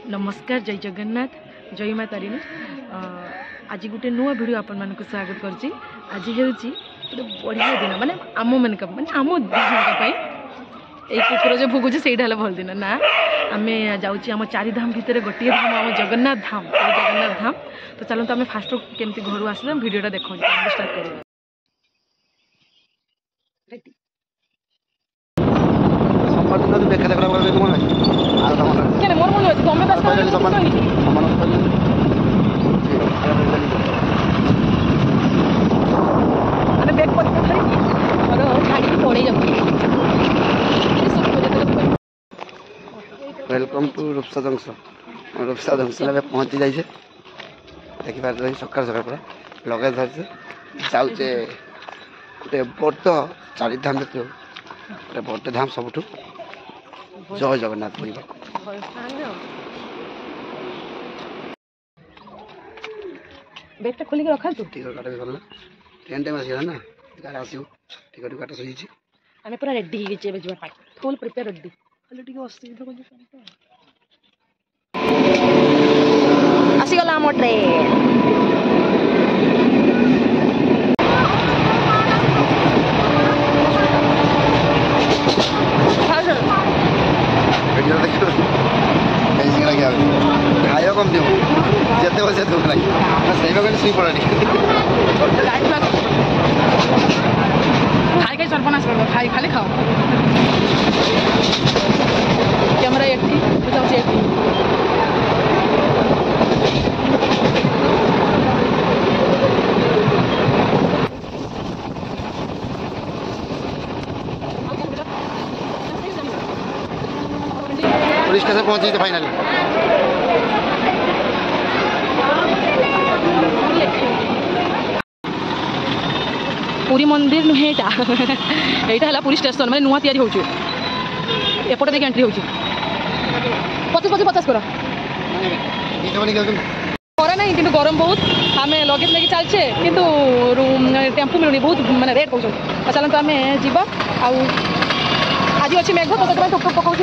नमस्कार जय जगन्नाथ जय माँ तारिणी आज गोटे नुआ वीडियो आपण मान स्वागत करछि। आज हेउछि गोटे बढ़िया दिन माने आम मन माने आम दिजन कुकुर जो भोगुचे से भल दिन ना आम जाऊँ आम चारि धाम भितर गोटे धाम आम जगन्नाथ धाम जगन्नाथ धाम। तो चलते आम फास्ट केमती घर आस भिडियोटा देखो स्टार्ट कर देखा देखा मोर मन अच्छे वेलकम टू रूपसा जंक्शन में पहुँची जाइए देखिए सकाल सकाल पूरा लगे धरसे जाऊे गोटे बड़ चारि धाम गोटे बड़ धाम सबुठ जय जगन्नाथ बेगटा खोलिक रखा टिकट काटा भी गला ट्रेन टाइम आसगला ना गाड़ी आसो टिकट काटा सही आम पूरा रेडी हो फुल प्रिपेयर रेडी खाली असुविधा आसीगला आम ट्रेन खाया कम दियो जिते बसे दुख लगे सही बात शुई पड़ा खाई खाई सर्वनाश कर खाई खाली खाओ कैमरा एटी बुझाऊँ एटी पुलिस स्टेशन पहुंची तो फाइनली पुरी मंदिर नुहे यहाँ पुरी स्टेशन मैंने नुआ तैयारी होपटे देख एंट्री हो 50 कर खरा ना कि गरम बहुत आम लगेज लेके चलचे कि टेम्पू मिलूनी बहुत मानते रेट कौन चलते आम जा आज अच्छी मेघ तो से टुक टुक पकाऊ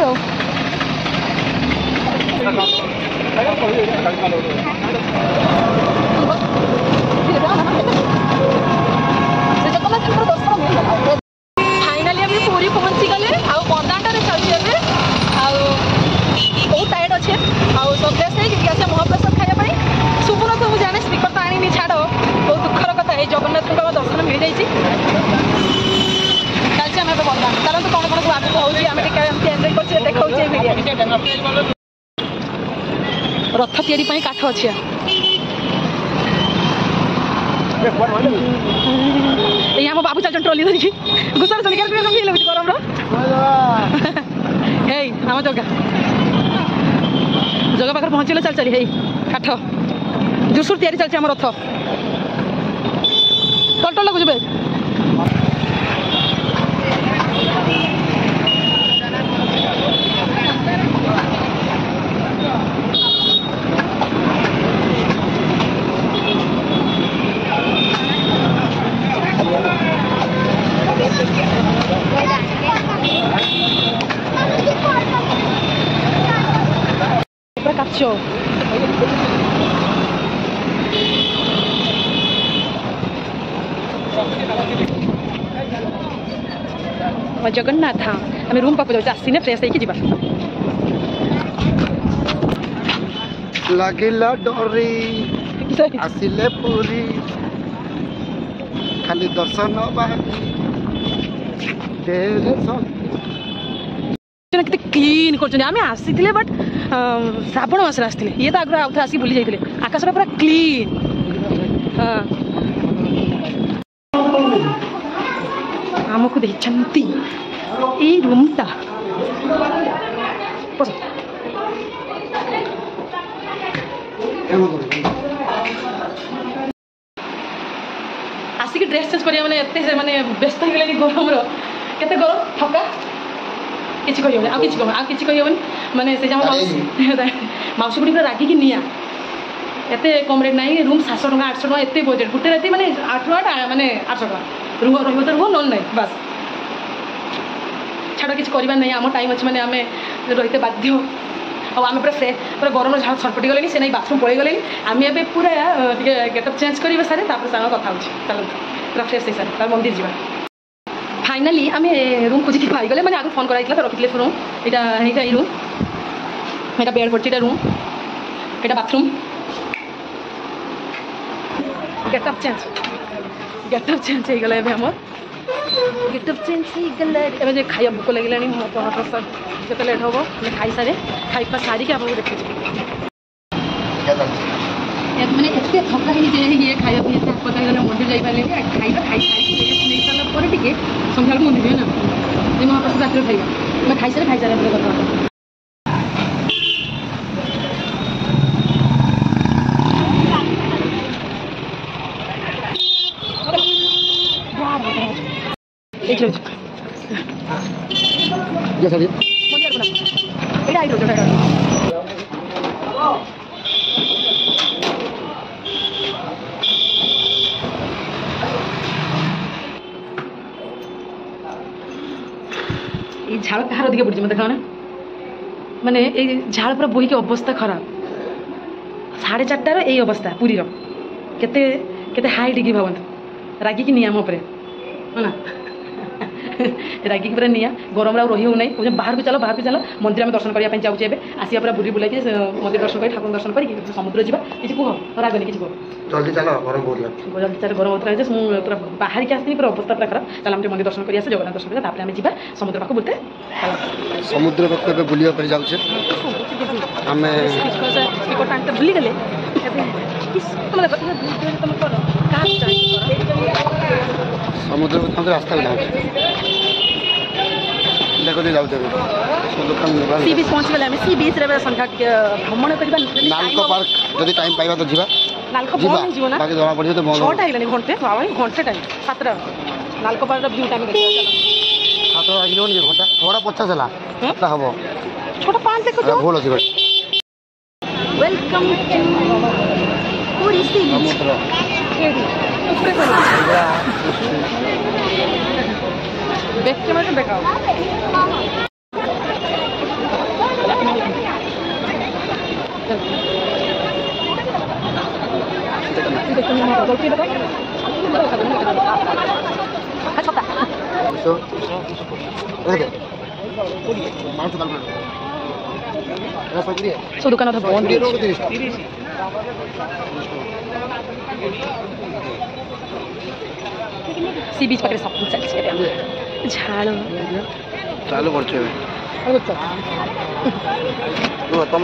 फाइनाली अभी पूरी पहुंची गले बरदाटा चलती बहुत टायर्ड अच्छे सब्जेक्ट है महाप्रसाद खायापी शुभन तो मुझे जाने स्पीकर तो आनी छाड़ बहुत दुखर कथा है जगन्नाथ दर्शन मिल जाए चलते आम बरदान चलते कौन कौन सब आगे होमें देखा रथ तैयारी काठ अच्छे आम बाबू चल ट्रली धरिकी घुसर चल गरम आम जगह जगह पाखे पहुँचले चल चली काठ जुसुर तैयारी चलती आम रथ टल टल लगुच Caccio जगन्नाथ हाँ आम रूम पाक जाऊँ आसने फ्रेश होगी लगिला डोरी आसिले पूरी खाली दर्शन क्लीन कर आसी बट श्रावण मास आसते ये तो आगे आउ थे आसिक बुली जाते आकाश पूरा क्लीन हाँ आमको देखते ये रूमटा आसिक ड्रेस चेंज करिया माने व्यस्त हो गले गरम केते गरम थका किसी कहन माने से मौसी बुढ़ी पूरा रागिकी निया एत कम रेट ना रूम 700 टका 800 टका एत बजेट गोटे राति माने 8 टका माने 800 टका रुह रही तो रुह ना बस छाड़ किसी करवा नहीं आम टाइम अच्छे मैंने आम रही बाध्य ଆଉ ଆମେ ପୁରା ଗରମ ଝାଳ ଛଟପଟି ଗଲେଣି ସେ ନାଇଁ ବାଥରୁମ୍ ପଳେଇ ଗଲେଣି ଆମେ ଏବେ ପୁରା ଟିକେ ଗେଟଅପ୍ ଚେଞ୍ଜ କରିବା ସାରେ ତାପରେ ସାଙ୍ଗ କଥା ହେଉଛି ଚାଲନ୍ତୁ ପୁରା ଫ୍ରେଶ୍ ହେଇସାରେ ତାପରେ ମନ୍ଦିର ଯିବା फाइनाली आम रूम खोजिक पाईगले मैंने आगे फोन कराइला रखी रूम यहाँ यहाँ ये रूम यहाँ बेड पड़े रूम यहाँ बाथरूम गेटअप चेंज हो गला आम गेटअप चेंज हो गला एवं खाया भोक लगे प्रसाद जिते लेट हम खाई सारे खाइपा सारिक आपको देखिए मैंने एत थका ये खाया पी पता मंदिर जापारे खाଇବା खाई नहीं सारा पर टे सन्ध्या मंदिर है ना जे महाप्रसाद रात खाइबा मैं खाई सारे कथा झाड़ कहार अधिक पड़ी मतलब देखा माने झाड़ पूरा बोहिक अवस्था खराब 4:30 यही अवस्था पूरी केते केते हाई डिग्री भावत रागिकी निया मो है ना रागिकी पूरा निया गरम रही हो नहीं बाहर को चलो मंदिर में दर्शन करने जाऊँ आसिया पूरा बुरी बुलाई मंदिर दर्शन कर ठाकुर दर्शन करके समुद्र जा किसी कह रागनी किसी कह जल्दी चलो गरम बहुत जल्दी चल गरम होता है पूरा बाहर के आसनी पूरा अवस्था पूरा खराब चल हम मंदिर दर्शन कर जगन्नाथ दर्शन कर आम जा समुद्र पाक बुलते समुद्र पाक बुलिया जाऊे आम बुली गले समुद्र रास्ता भी सी बीच पहुँच गले सी बीच संध्या भ्रमण करवा नालको पार्क जदि टाइम पाइबा तो जीवा नालको बंद जीव ना बाकी जमा पड़ियो तो बंद 6टा आइलानी घंटे टाइम 7टा नालको पार्क व्यू टाइम देखियो 7टा आइलो नि घंटा 6:50 हला 7टा हबो 6:05 देखो तो भूल अछि वेलकम टू पूरी सी समुद्र देख के मैं देखाओ सब दुकान बंद सी बीच पाखे सब चलছে झाड़ चालू करछे तुम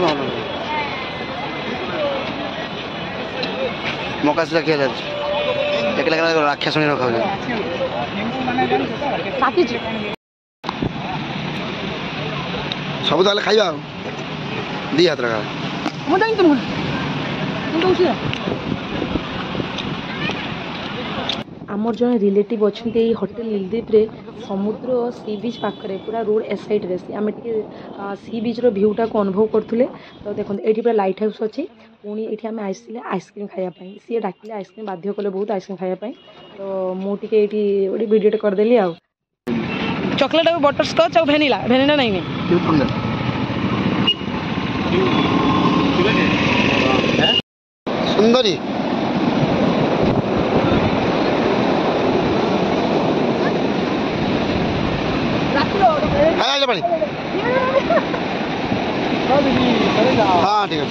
मकासला किया जाए एक लगा राक्षा सुनी रखा सब ताले खाइबा दी हाथ रखा मुझे तुम आमर जन रिलेटिव अच्छा होटेल नीलदीप रे समुद्र सी बीच पाखे पूरा रोड ए साइड रे आम सी बीच रो भ्यूटा को अनुभव करते तो देखो ये पूरा लाइट हाउस अच्छी पुणी ये आम आसले आइसक्रीम खायापी सी डाकिले आइसक्रीम बाध्य कले बहुत आइसक्रीम खायापी तो मुझे गोटे भिडियो करदेली आ चॉकलेट और बटर स्कॉच और भेनिला भेनिला नहीं सुंदरी पानी हाँ ठीक है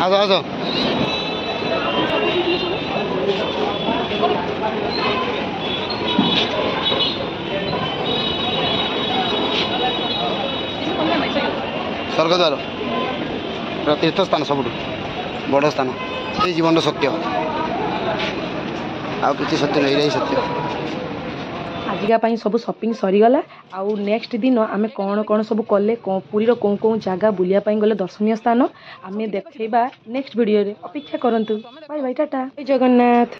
आसो आसो स्वर्गद्वार तीर्थ स्थान सब बड़ स्थान ये जीवन सत्य आउ कि सत्य नहीं सत्य आजिका सब शॉपिंग सरीगला आउ नेक्स्ट दिन आम कौन कौन सब कले पुरी कौन कौन जगह बुलिया गले दर्शनीय स्थान आम देखा नेक्स्ट वीडियो रे अपेक्षा करंतु बाय बाय टाटा जय जगन्नाथ।